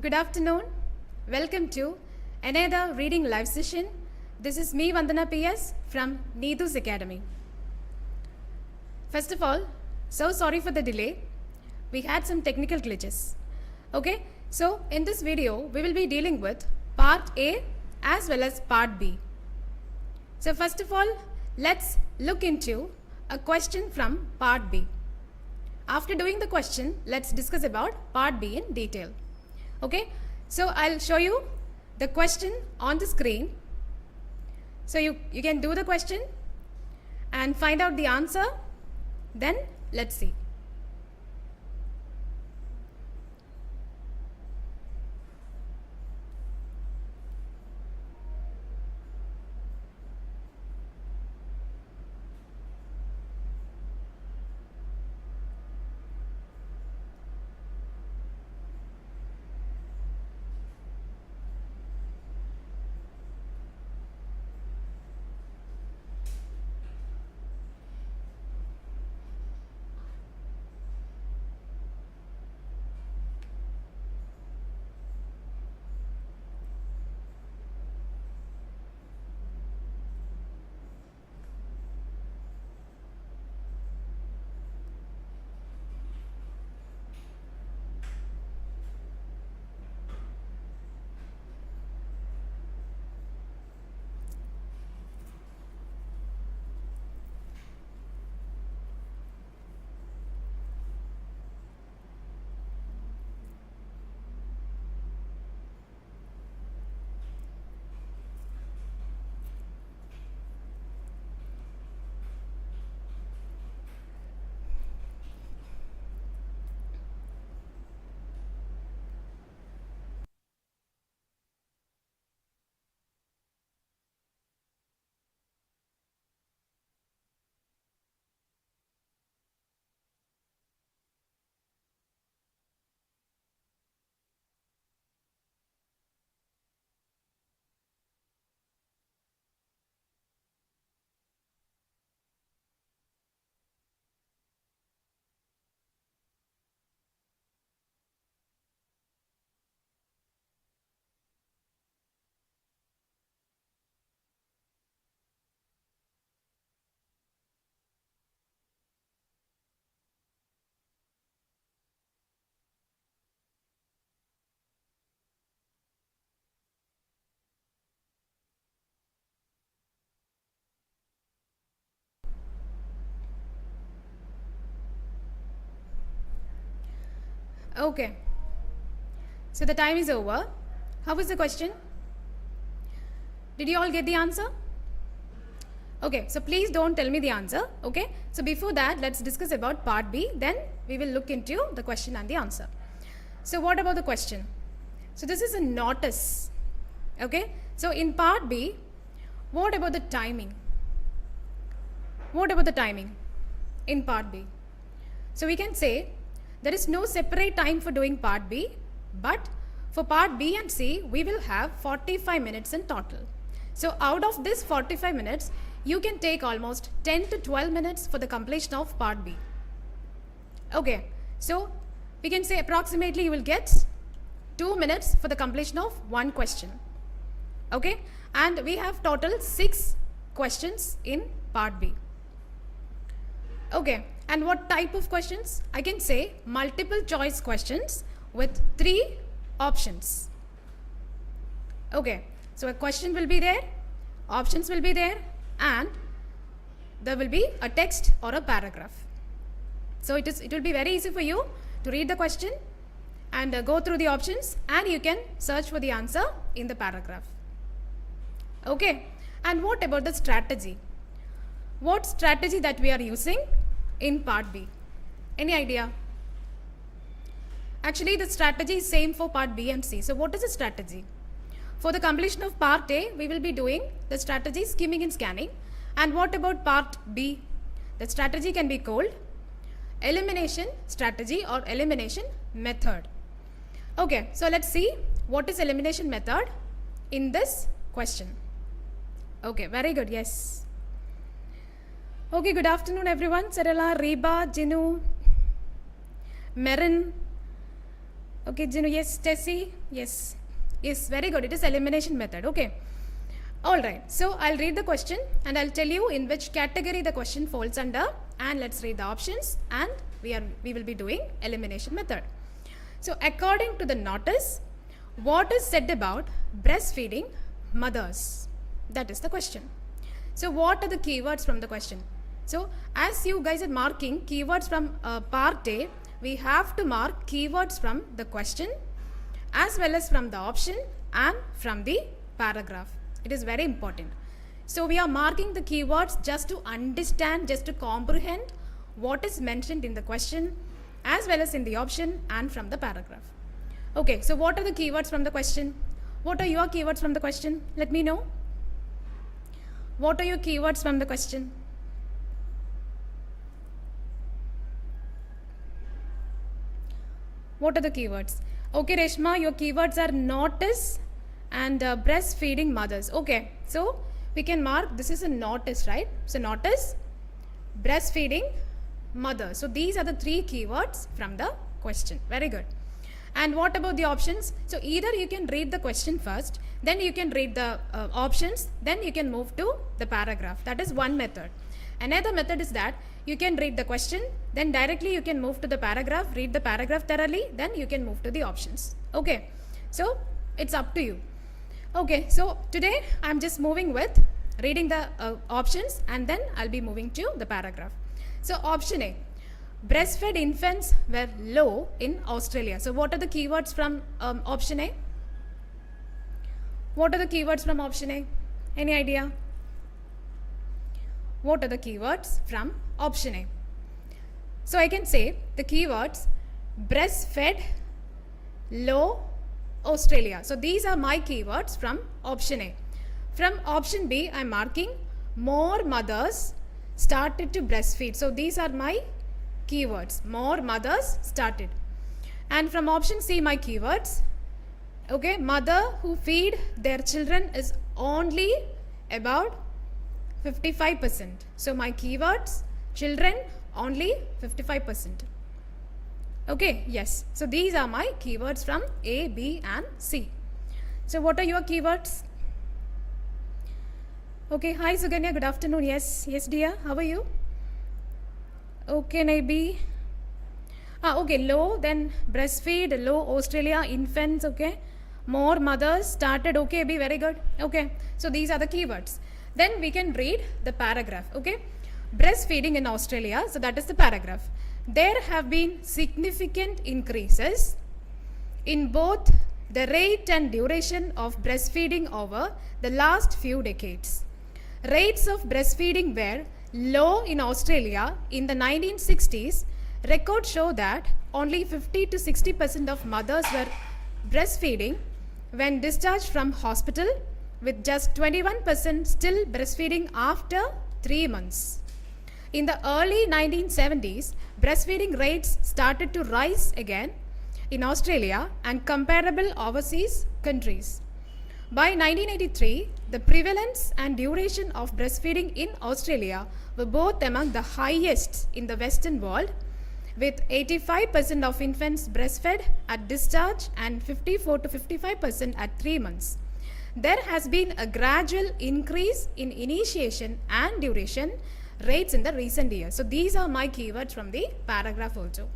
Good afternoon. Welcome to another reading live session. This is me, Vandana PS from 𝐴𝐻𝐬𝐧 Academy. First of all, so sorry for the delay. We had some technical glitches. Okay, so in this video, we will be dealing with part A as well as part B. So first of all, let's look into a question from part B. After doing the question, let's discuss about part B in detail. Okay, so I'll show you the question on the screen. So you can do the question and find out the answer. Then let's see. Okay, so the time is over. How was the question? Did you all get the answer? Okay, so please don't tell me the answer. Okay, so before that, let's discuss about part B. Then we will look into the question and the answer. So what about the question? So this is a notice. Okay, so in part B, what about the timing? What about the timing in part B? So we can say there is no separate time for doing part B, but for part B and C, we will have 45 minutes in total. So out of this 45 minutes, you can take almost 10 to 12 minutes for the completion of part B. Okay, so we can say approximately you will get 2 minutes for the completion of one question. Okay, and we have total 6 questions in part B. Okay, and what type of questions? I can say multiple choice questions with 3 options. Okay, so a question will be there, options will be there, and there will be a text or a paragraph. So it will be very easy for you to read the question and go through the options, and you can search for the answer in the paragraph. Okay, and what about the strategy? What strategy that we are using in part B? Any idea? Actually, the strategy is same for part B and C. So what is the strategy? For the completion of part A, we will be doing the strategy skimming and scanning. And what about part B? The strategy can be called elimination strategy or elimination method. Okay, so let's see what is elimination method in this question. Okay, very good, yes. Okay, good afternoon everyone. Sarala, Reba, Jinu, Merin, Okay, Jinu, yes, Tessie, yes, yes, very good. It is elimination method. Okay, all right. So I'll read the question and I'll tell you in which category the question falls under, and let's read the options, and we will be doing elimination method. So according to the notice, what is said about breastfeeding mothers? That is the question. So what are the keywords from the question? So as you guys are marking keywords from part A, we have to mark keywords from the question as well as from the option and from the paragraph. It is very important. So we are marking the keywords just to understand, just to comprehend what is mentioned in the question as well as in the option and from the paragraph. Okay, so what are the keywords from the question? What are your keywords from the question? Let me know. What are your keywords from the question? What are the keywords? Okay, Reshma, your keywords are notice and breastfeeding mothers. Okay, so we can mark this is a notice, right? So notice, breastfeeding mothers. So these are the three keywords from the question. Very good. And what about the options? So either you can read the question first, then you can read the options, then you can move to the paragraph. That is one method. Another method is that you can read the question, then directly you can move to the paragraph, read the paragraph thoroughly, then you can move to the options. Okay, so it's up to you. Okay, so today I'm just moving with reading the options and then I'll be moving to the paragraph. So option A, breastfed infants were low in Australia. So what are the keywords from option A? What are the keywords from option A? Any idea? What are the keywords from option A? So I can say the keywords breastfed, low, Australia. So these are my keywords from option A. From option B, I am marking more mothers started to breastfeed. So these are my keywords. More mothers started. And from option C, my keywords, okay, mother who feed their children is only about 55%. So my keywords, children only 55%. Okay, yes. So these are my keywords from A, B and C. So what are your keywords? Okay, hi Suganya, good afternoon. Yes, yes dear, how are you? Okay, maybe. Okay, low, then breastfeed, low, Australia, infants, okay. More mothers started, okay, be very good. Okay, so these are the keywords. Then we can read the paragraph, okay. Breastfeeding in Australia, so that is the paragraph. There have been significant increases in both the rate and duration of breastfeeding over the last few decades. Rates of breastfeeding were low in Australia in the 1960s. Records show that only 50 to 60% of mothers were breastfeeding when discharged from hospital, with just 21% still breastfeeding after 3 months. In the early 1970s, breastfeeding rates started to rise again in Australia and comparable overseas countries. By 1983, the prevalence and duration of breastfeeding in Australia were both among the highest in the Western world, with 85% of infants breastfed at discharge and 54 to 55% at 3 months. There has been a gradual increase in initiation and duration rates in the recent years. So these are my keywords from the paragraph also.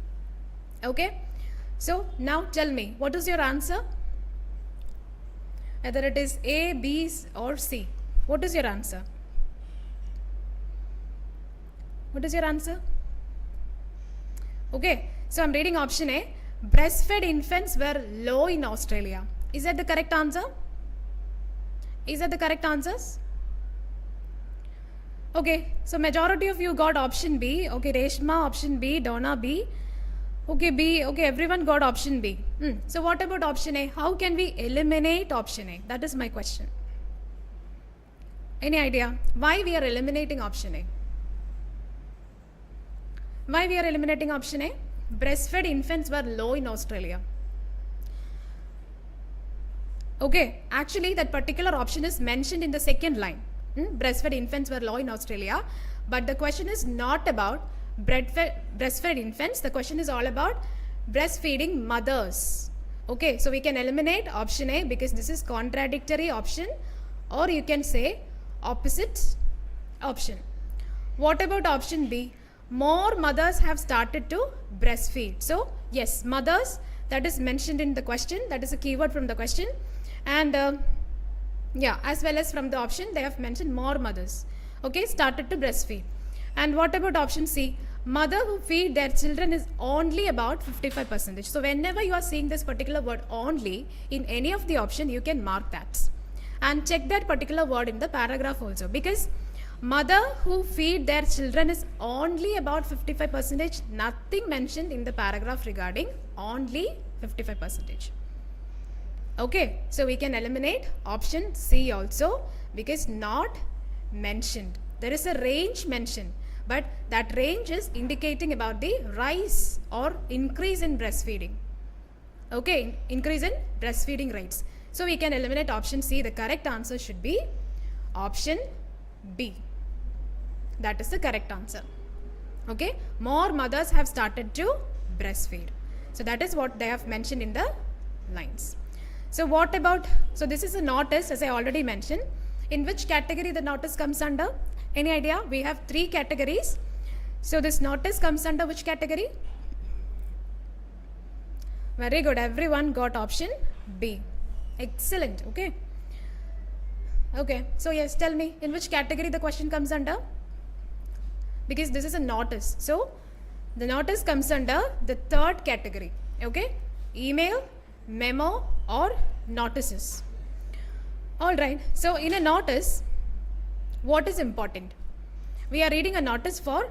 Okay. So now tell me, what is your answer? Whether it is A, B or C. What is your answer? What is your answer? Okay. So I'm reading option A. Breastfed infants were low in Australia. Is that the correct answer? Is that the correct answers? Okay, so majority of you got option B. Okay, Reshma option B, Donna B. Okay, B. Okay, everyone got option B. So what about option A? How can we eliminate option A? That is my question. Any idea? Why we are eliminating option A? Why we are eliminating option A? Breastfed infants were low in Australia. Okay, actually that particular option is mentioned in the second line. Breastfed infants were low in Australia, but the question is not about breastfed infants. The question is all about breastfeeding mothers. Okay, so we can eliminate option A because this is contradictory option, or you can say opposite option. What about option B? More mothers have started to breastfeed. So yes, mothers, that is mentioned in the question, that is a keyword from the question, and yeah, as well as from the option they have mentioned more mothers, okay, started to breastfeed. And what about option C? Mother who feed their children is only about 55%. So whenever you are seeing this particular word only in any of the option, you can mark that and check that particular word in the paragraph also, because mother who feed their children is only about 55%, nothing mentioned in the paragraph regarding only 55%. Okay, so we can eliminate option C also because not mentioned. There is a range mentioned, but that range is indicating about the rise or increase in breastfeeding. Okay, increase in breastfeeding rates. So we can eliminate option C. The correct answer should be option B. That is the correct answer. Okay, more mothers have started to breastfeed. So that is what they have mentioned in the lines. So what about, so this is a notice, as I already mentioned. In which category the notice comes under? Any idea? We have 3 categories. So this notice comes under which category? Very good. Everyone got option B. Excellent. Okay. Okay. So yes, tell me in which category the question comes under? Because this is a notice. So the notice comes under the 3rd category. Okay. Email, memo or notices. Alright, so in a notice, what is important? We are reading a notice for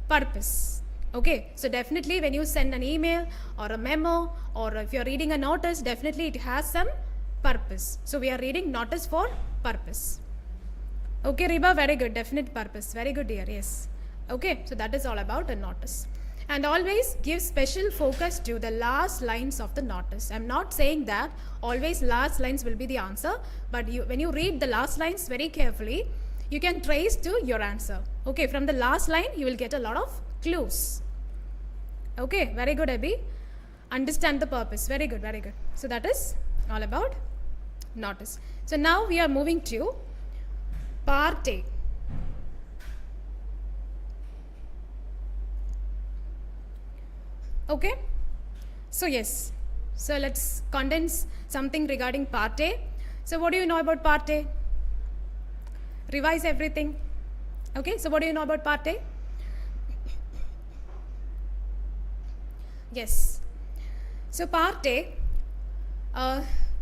purpose. Okay, so definitely when you send an email or a memo, or if you are reading a notice, definitely it has some purpose. So we are reading notice for purpose. Okay, Riba, very good, definite purpose. Very good, dear, yes. Okay, so that is all about a notice. And always give special focus to the last lines of the notice. I am not saying that always last lines will be the answer, but when you read the last lines very carefully, you can trace to your answer. Okay, from the last line you will get a lot of clues. Okay, very good, Abhi. Understand the purpose. Very good, very good. So that is all about notice. So now we are moving to part A. Okay, so yes, so let's condense something regarding part A. So what do you know about part A? Revise everything. Okay, so what do you know about part A? Yes, so part A,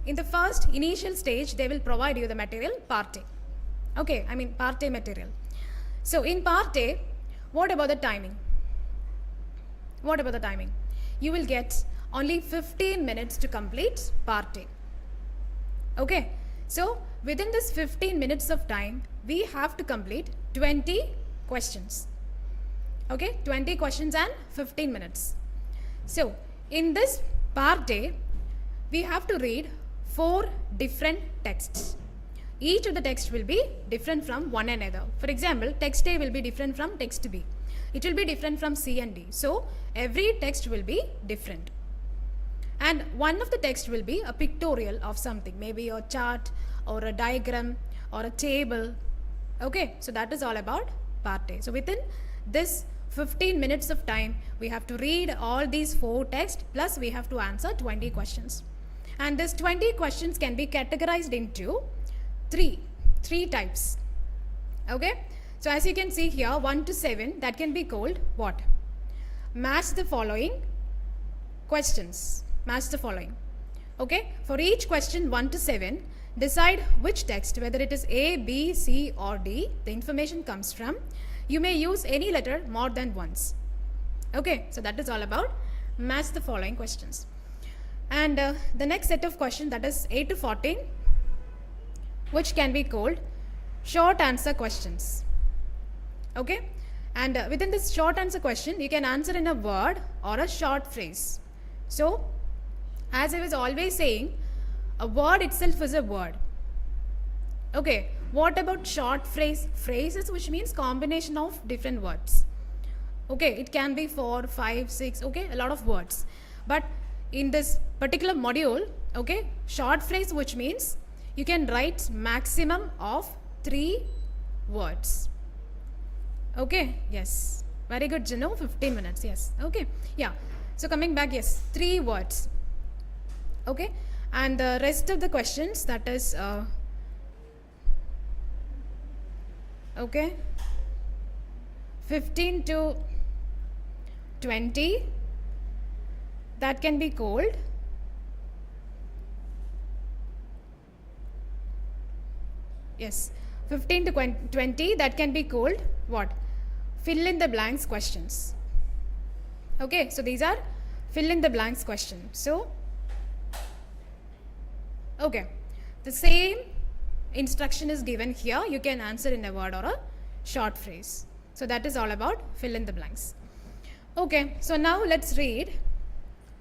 in the first initial stage they will provide you the material part A. Okay, I mean part A material. So in part A, what about the timing? What about the timing? You will get only 15 minutes to complete part A. Okay, so within this 15 minutes of time, we have to complete 20 questions. Okay, 20 questions and 15 minutes. So in this part A, we have to read 4 different texts. Each of the text will be different from one another. For example, text A will be different from text B. It will be different from C and D. So every text will be different. And one of the text will be a pictorial of something, maybe a chart or a diagram or a table. Okay, so that is all about part A. So within this 15 minutes of time, we have to read all these 4 texts, plus we have to answer 20 questions. And these 20 questions can be categorized into three types. Okay, so as you can see here, 1 to 7, that can be called what? Match the following questions. Match the following. Okay, for each question 1 to 7, decide which text, whether it is A, B, C or D, the information comes from. You may use any letter more than once. Okay, so that is all about match the following questions. And the next set of questions, that is 8 to 14, which can be called short answer questions. Okay, and within this short answer question, you can answer in a word or a short phrase. So as I was always saying, a word itself is a word. Okay, what about short phrase? Phrases, which means combination of different words. Okay, it can be 4, 5, 6, okay, a lot of words. But in this particular module, okay, short phrase, which means you can write maximum of 3 words. Okay, yes, very good, Jino, 15 minutes, yes, okay, yeah. So coming back, yes, 3 words, okay, and the rest of the questions, that is, okay, 15 to 20, that can be called yes, 15 to 20, that can be called what? Fill in the blanks questions. Okay, so these are fill in the blanks questions. So, okay, the same instruction is given here. You can answer in a word or a short phrase. So that is all about fill in the blanks. Okay, so now let's read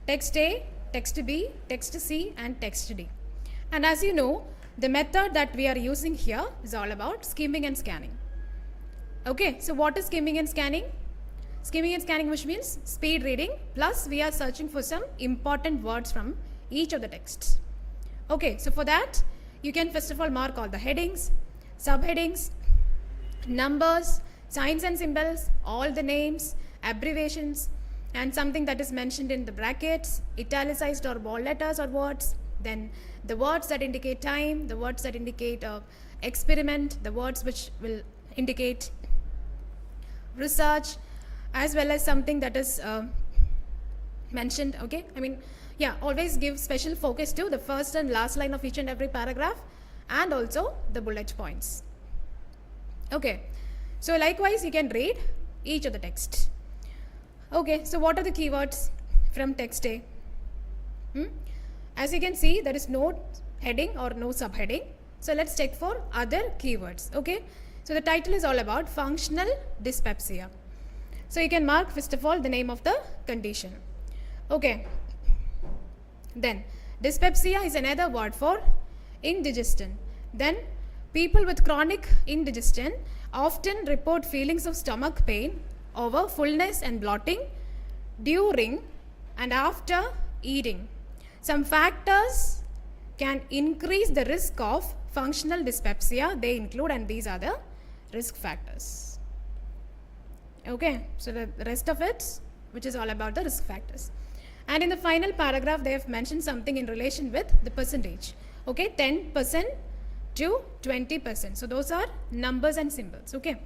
text A, text B, text C, and text D. And as you know, the method that we are using here is all about skimming and scanning. Okay, so what is skimming and scanning? Skimming and scanning, which means speed reading, plus we are searching for some important words from each of the texts. Okay, so for that, you can first of all mark all the headings, subheadings, numbers, signs and symbols, all the names, abbreviations, and something that is mentioned in the brackets, italicized or bold letters or words, then the words that indicate time, the words that indicate experiment, the words which will indicate research, as well as something that is mentioned, okay, I mean, yeah, always give special focus to the first and last line of each and every paragraph, and also the bullet points. Okay, so likewise you can read each of the text. Okay, so what are the keywords from text A? As you can see, there is no heading or no subheading. So let's check for other keywords. Okay, so the title is all about functional dyspepsia. So you can mark first of all the name of the condition. Okay, then dyspepsia is another word for indigestion. Then people with chronic indigestion often report feelings of stomach pain over fullness and bloating during and after eating. Some factors can increase the risk of functional dyspepsia. They include, and these are the risk factors. Okay, so the rest of it, which is all about the risk factors. And in the final paragraph, they have mentioned something in relation with the percentage. Okay, 10% to 20%. So those are numbers and symbols. Okay,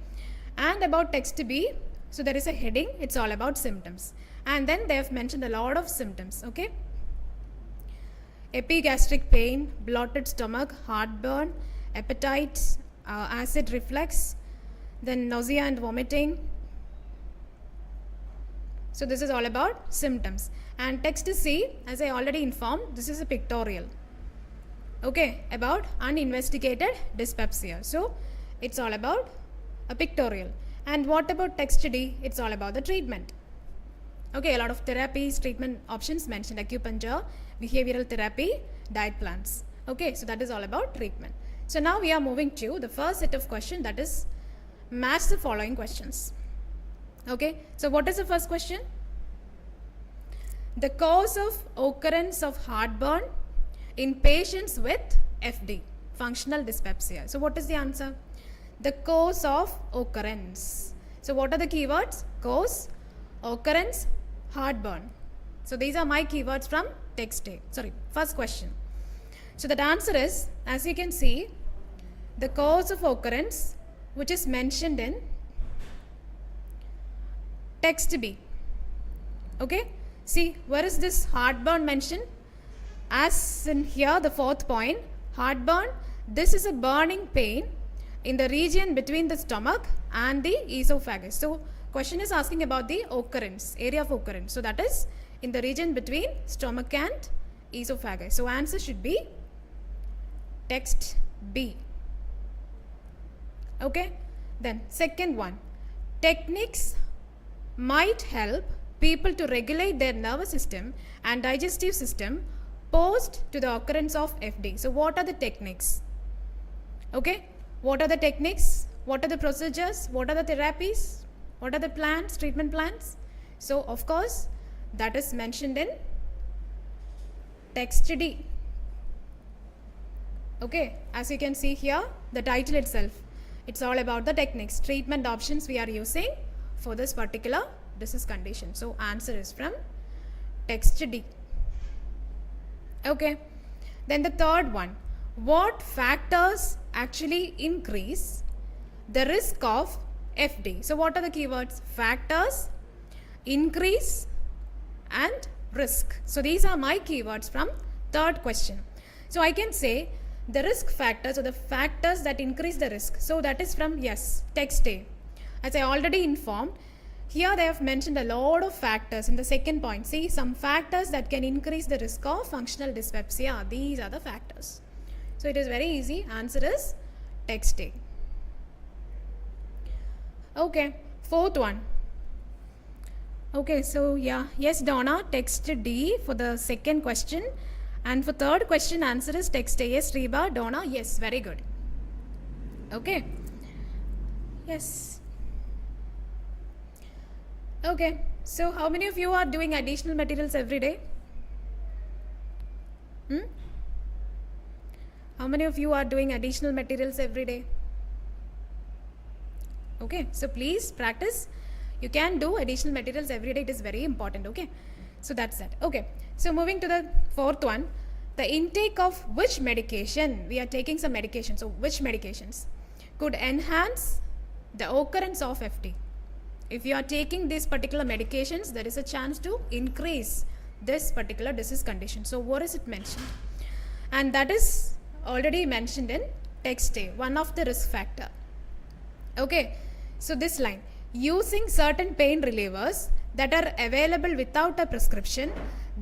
and about text B, so there is a heading, it's all about symptoms. And then they have mentioned a lot of symptoms. Okay, epigastric pain, bloated stomach, heartburn, appetite, acid reflux, then nausea and vomiting. So this is all about symptoms. And text C, as I already informed, this is a pictorial. Okay, about uninvestigated dyspepsia. So it's all about a pictorial. And what about text D? It's all about the treatment. Okay, a lot of therapies, treatment options mentioned: acupuncture, behavioral therapy, diet plans. Okay, so that is all about treatment. So now we are moving to the first set of questions, that is match the following questions. Okay, so what is the first question? The cause of occurrence of heartburn in patients with FD, functional dyspepsia. So what is the answer? The cause of occurrence. So what are the keywords? Cause, occurrence, heartburn. So these are my keywords from text A. Sorry, first question. So the answer is, as you can see, the cause of occurrence, which is mentioned in text B. Okay, see, where is this heartburn mentioned? As in here, the fourth point, heartburn, this is a burning pain in the region between the stomach and the esophagus. So question is asking about the occurrence, area of occurrence. So that is in the region between stomach and esophagus. So answer should be text B. Okay, then second one, techniques might help people to regulate their nervous system and digestive system post to the occurrence of FD. So what are the techniques? Okay, what are the techniques? What are the procedures? What are the therapies? What are the plans, treatment plans? So of course that is mentioned in text D. Okay, as you can see here, the title itself, it's all about the techniques, treatment options we are using for this particular disease condition. So answer is from text D. Okay, then the third one, what factors actually increase the risk of FD? So what are the keywords? Factors, increase and risk. So these are my keywords from third question. So I can say the risk factors or the factors that increase the risk. So that is from, yes, text A. As I already informed, here they have mentioned a lot of factors in the second point. See, some factors that can increase the risk of functional dyspepsia. These are the factors. So it is very easy. Answer is text A. Okay, fourth one. Okay, so yeah, yes, Donna, text D for the second question. And for third question, answer is text A. Yes, Reba, Donna, yes, very good. Okay, yes. Okay, so how many of you are doing additional materials every day? How many of you are doing additional materials every day? Okay, so please practice. You can do additional materials every day. It is very important. Okay, so that's that. Okay, so moving to the fourth one, the intake of which medication? We are taking some medication. So which medications could enhance the occurrence of FD? If you are taking these particular medications, there is a chance to increase this particular disease condition. So what is it mentioned? And that is already mentioned in text A, one of the risk factor. Okay, so this line, using certain pain relievers that are available without a prescription,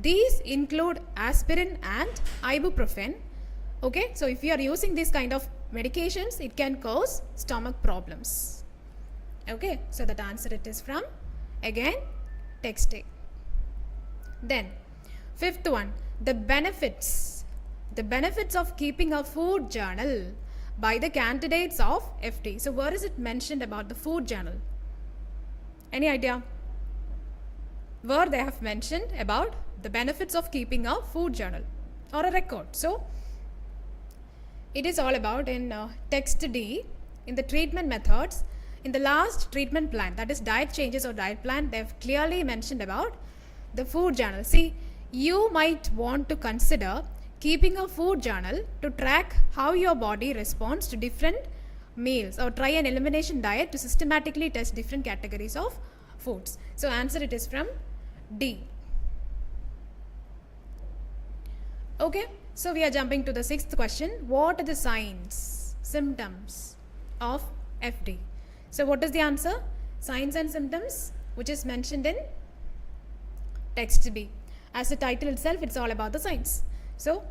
these include aspirin and ibuprofen. Okay, so if you are using these kind of medications, it can cause stomach problems. Okay, so that answer it is from, again, text A. Then fifth one, the benefits of keeping a food journal by the candidates of FD. So where is it mentioned about the food journal? Any idea? Where they have mentioned about the benefits of keeping a food journal or a record. So it is all about in text D, in the treatment methods, in the last treatment plan, that is diet changes or diet plan, they have clearly mentioned about the food journal. See, you might want to consider keeping a food journal to track how your body responds to different meals, or try an elimination diet to systematically test different categories of foods. So answer it is from D. Okay, so we are jumping to the sixth question. What are the signs, symptoms of FD? So what is the answer? Signs and symptoms, which is mentioned in text B. As the title itself, it's all about the signs. So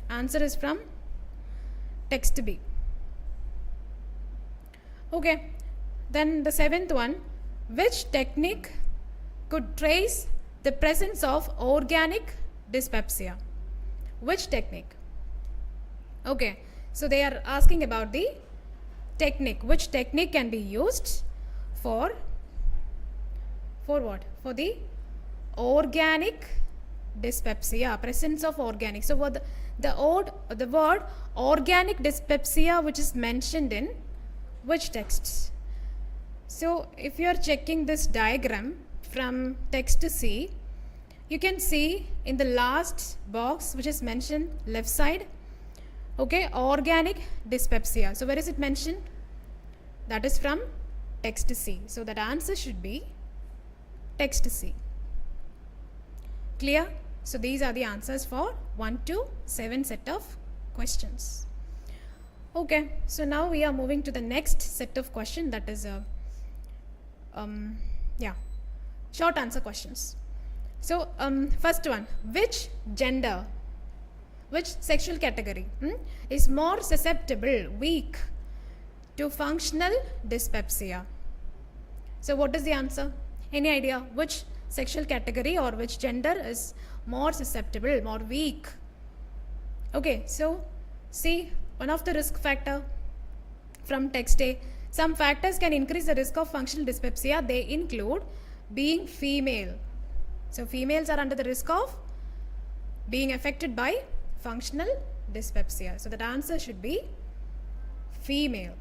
answer is from text B. Okay, then the seventh one, which technique could trace the presence of organic dyspepsia? Which technique? Okay, so they are asking about the technique. Which technique can be used for what? For the organic dyspepsia, presence of organic. So what the word organic dyspepsia, which is mentioned in which text? So if you are checking this diagram from text C, you can see in the last box, which is mentioned left side, okay, organic dyspepsia. So where is it mentioned? That is from text C. So that answer should be text C. Clear? So these are the answers for 1 to 7 set of questions. Okay, so now we are moving to the next set of question, that is short answer questions. So first one, which gender, which sexual category is more susceptible, weak to functional dyspepsia? So what is the answer? Any idea which sexual category or which gender is more susceptible, more weak? Okay, so see, one of the risk factor from text A, some factors can increase the risk of functional dyspepsia. They include being female. So females are under the risk of being affected by functional dyspepsia. So that answer should be female.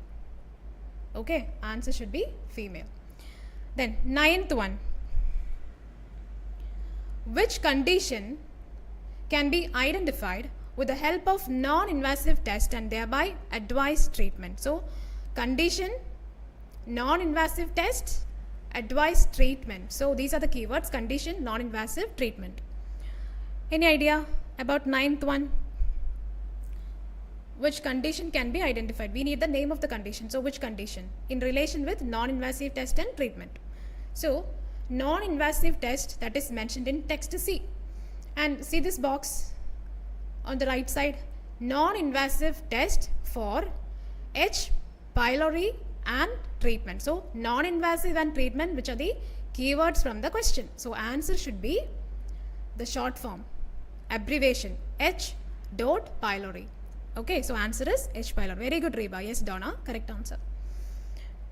Okay, answer should be female. Then 9th one. Which condition can be identified with the help of non-invasive test and thereby advised treatment? So condition, non-invasive test, advised treatment. So these are the keywords: condition, non-invasive, treatment. Any idea about 9th one? Which condition can be identified? We need the name of the condition. So which condition in relation with non-invasive test and treatment? So non-invasive test, that is mentioned in text C. And see this box on the right side, non-invasive test for H. pylori and treatment. So non-invasive and treatment, which are the keywords from the question. So answer should be the short form, abbreviation H. pylori. Okay, so answer is H. pylori. Very good, Reba. Yes, Donna, correct answer.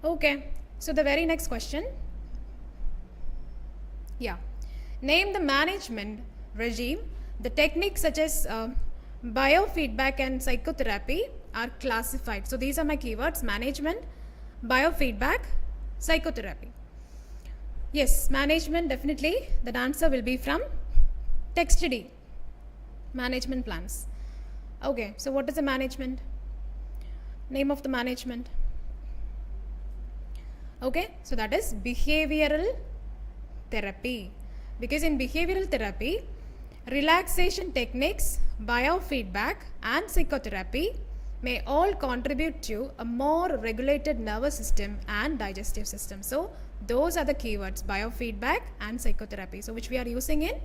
Okay, so the very next question. Yeah, name the management regime. The techniques such as biofeedback and psychotherapy are classified. So these are my keywords: management, biofeedback, psychotherapy. Yes, management, definitely that answer will be from text D, management plans. Okay, so what is the management? Name of the management. Okay, so that is behavioral therapy, because in behavioral therapy, relaxation techniques, biofeedback and psychotherapy may all contribute to a more regulated nervous system and digestive system. So those are the keywords: biofeedback and psychotherapy, so which we are using in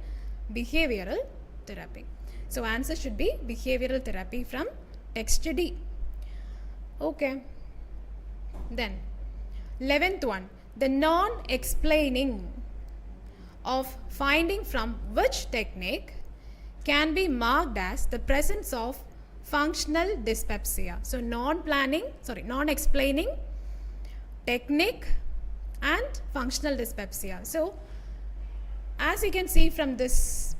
behavioral therapy. So answer should be behavioral therapy from text D. Okay, then 11th one, the non-explaining of finding from which technique can be marked as the presence of functional dyspepsia. So non-explaining technique and functional dyspepsia. So as you can see from this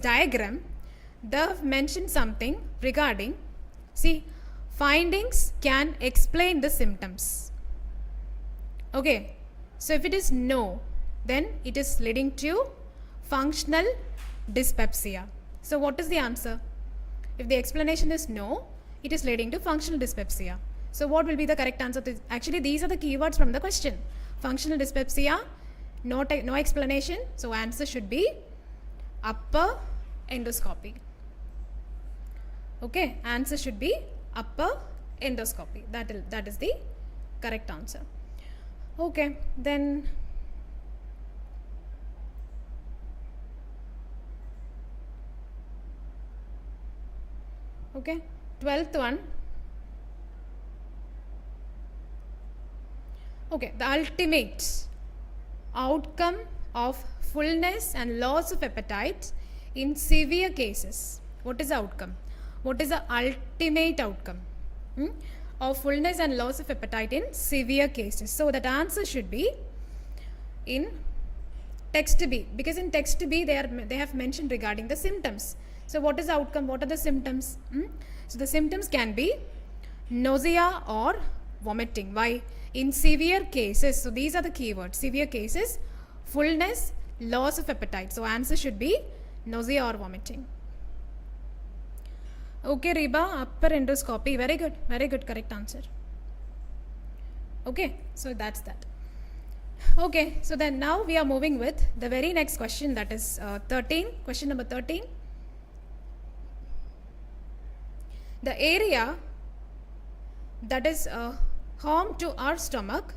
diagram, they've mentioned something regarding, see, findings can explain the symptoms. Okay, so if it is no, then it is leading to functional dyspepsia. So what is the answer? If the explanation is no, it is leading to functional dyspepsia. So what will be the correct answer? Actually, these are the keywords from the question. Functional dyspepsia, no explanation. So answer should be upper endoscopy. Okay, answer should be upper endoscopy. That is the correct answer. Okay, then okay, 12th one. Okay, the ultimate outcome of fullness and loss of appetite in severe cases. What is the outcome? What is the ultimate outcome of fullness and loss of appetite in severe cases? So that answer should be in text B, because in text B they have mentioned regarding the symptoms. So what is the outcome? What are the symptoms? So the symptoms can be nausea or vomiting. Why? In severe cases. So these are the keywords: severe cases, fullness, loss of appetite. So answer should be nausea or vomiting. Okay, Reba, upper endoscopy. Very good. Very good. Correct answer. Okay, so that's that. Okay, so then now we are moving with the very next question, that is 13. Question number 13. The area that is home to our stomach,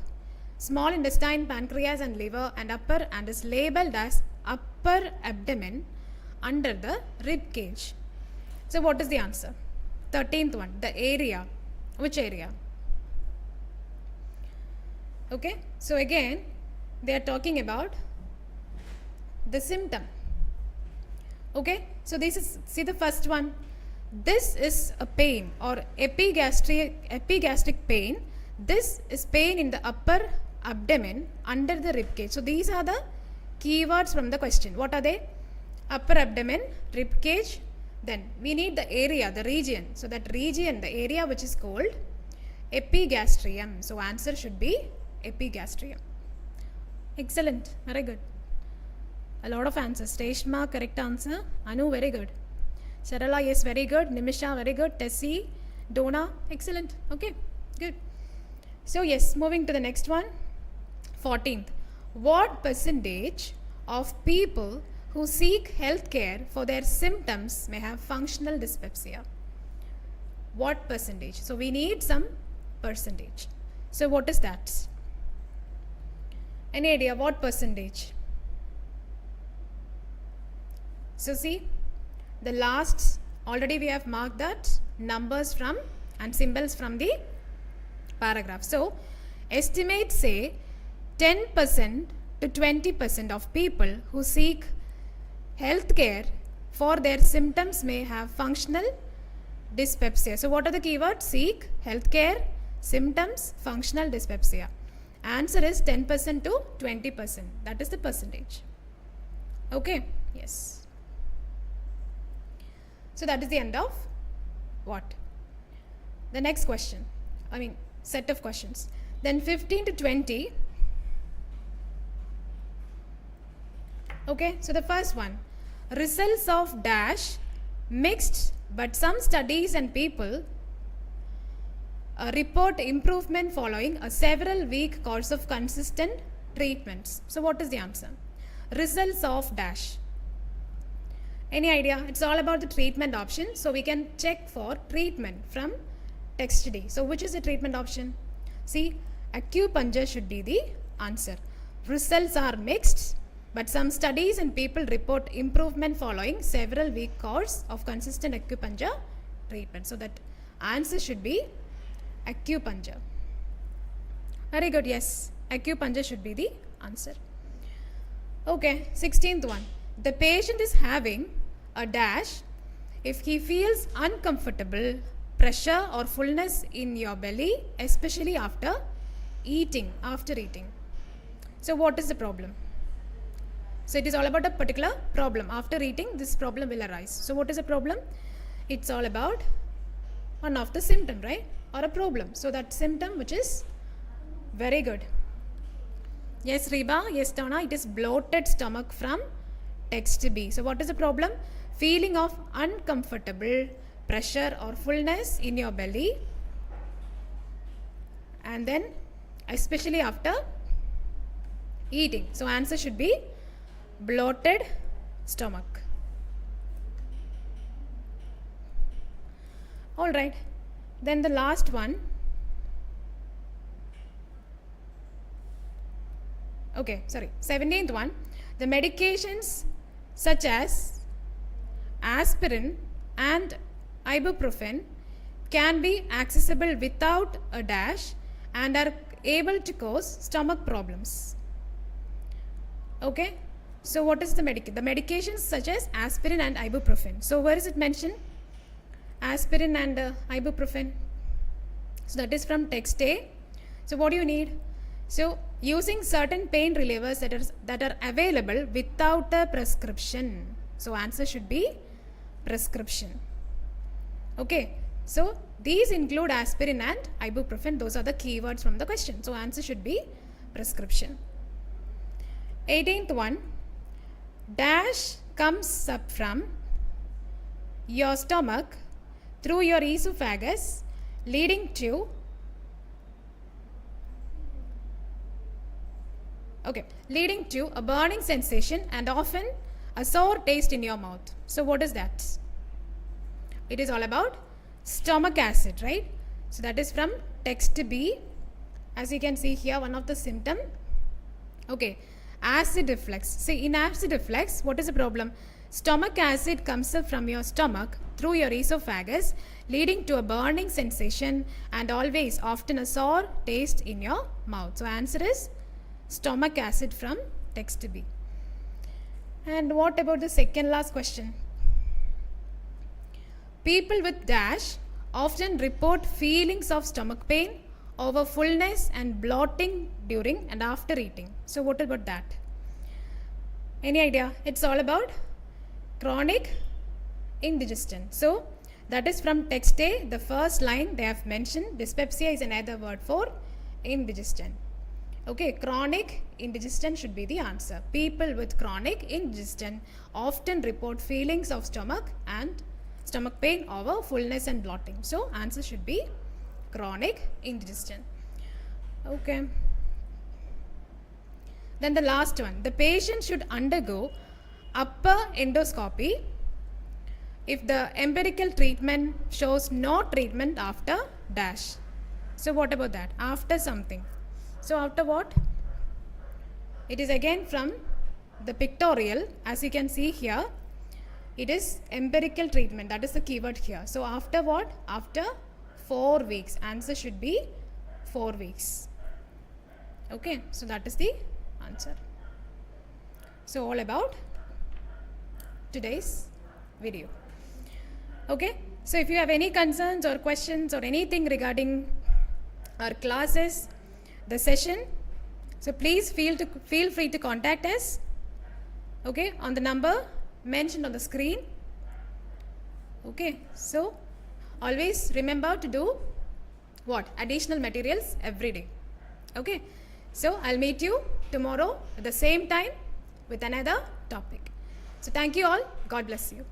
small intestine, pancreas and liver and upper, and is labeled as upper abdomen under the rib cage. So what is the answer? 13th one, the area. Which area? Okay, so again they are talking about the symptom. Okay, so this is, see the first one. This is a pain or epigastric pain. This is pain in the upper abdomen under the rib cage. So these are the keywords from the question. What are they? Upper abdomen, rib cage. Then we need the area, the region. So that region, the area which is called epigastrium. So answer should be epigastrium. Excellent. Very good. A lot of answers. Reshma, correct answer. Anu, very good. Sarala, yes, very good. Nimisha, very good. Tessie, Donna, excellent. Okay, good. So yes, moving to the next one. 14th. What percentage of people who seek health care for their symptoms may have functional dyspepsia? What percentage? So we need some percentage. So what is that? Any idea what percentage? So see, the last, already we have marked that numbers from and symbols from the paragraph. So estimates say 10% to 20% of people who seek health care for their symptoms may have functional dyspepsia. So what are the keywords? Seek, health care, symptoms, functional dyspepsia. Answer is 10% to 20%. That is the percentage. Okay? Yes. So that is the end of what? The next question. Set of questions. Then 15 to 20. Okay, so the first one. Results of dash mixed, but some studies and people report improvement following a several week course of consistent treatments. So what is the answer? Results of dash. Any idea? It's all about the treatment option. So we can check for treatment from text D. So which is the treatment option? See, acupuncture should be the answer. Results are mixed, but some studies and people report improvement following several week course of consistent acupuncture treatment. So that answer should be acupuncture. Very good, yes. Acupuncture should be the answer. Okay, 16th one. The patient is having a dash if he feels uncomfortable, pressure or fullness in your belly, especially after eating. So what is the problem? So it is all about a particular problem. After eating, this problem will arise. So what is the problem? It's all about one of the symptom, right? Or a problem. So that symptom which is very good. Yes, Reba. Yes, Donna. It is bloated stomach from text B. So what is the problem? Feeling of uncomfortable, pressure or fullness in your belly, and then especially after eating. So answer should be bloated stomach. All right. Then the last one. Okay, sorry. 17th one. The medications such as aspirin and ibuprofen can be accessible without a dash and are able to cause stomach problems. Okay. So what is the medication? The medications such as aspirin and ibuprofen. So where is it mentioned? Aspirin and ibuprofen. So that is from text A. So what do you need? So using certain pain relievers that are available without a prescription. So answer should be prescription. Okay. So these include aspirin and ibuprofen. Those are the keywords from the question. So answer should be prescription. 18th one. Dash comes up from your stomach through your esophagus, leading to a burning sensation and often a sour taste in your mouth. So what is that? It is all about stomach acid, right? So that is from text B. As you can see here, one of the symptom. Okay, acid reflux. See, in acid reflux, what is the problem? Stomach acid comes up from your stomach through your esophagus, leading to a burning sensation and always often a sour taste in your mouth. So answer is stomach acid from text B. And what about the second last question? People with dash often report feelings of stomach pain, over fullness and bloating during and after eating. So what about that? Any idea? It's all about chronic indigestion. So that is from text A, the first line they have mentioned dyspepsia is another word for indigestion. Okay, chronic indigestion should be the answer. People with chronic indigestion often report feelings of stomach pain over fullness and bloating. So answer should be chronic indigestion. Okay. Then the last one, the patient should undergo upper endoscopy if the empirical treatment shows no treatment after dash. So what about that? After something. So after what? It is again from the pictorial. As you can see here, it is empirical treatment. That is the keyword here. So after what? After 4 weeks. Answer should be 4 weeks. Okay, so that is the answer. So all about today's video. Okay, so if you have any concerns or questions or anything regarding our classes, the session, so please feel free to contact us, okay, on the number mentioned on the screen. Okay, so always remember to do what? Additional materials every day. Okay, so I'll meet you tomorrow at the same time with another topic. So thank you all. God bless you.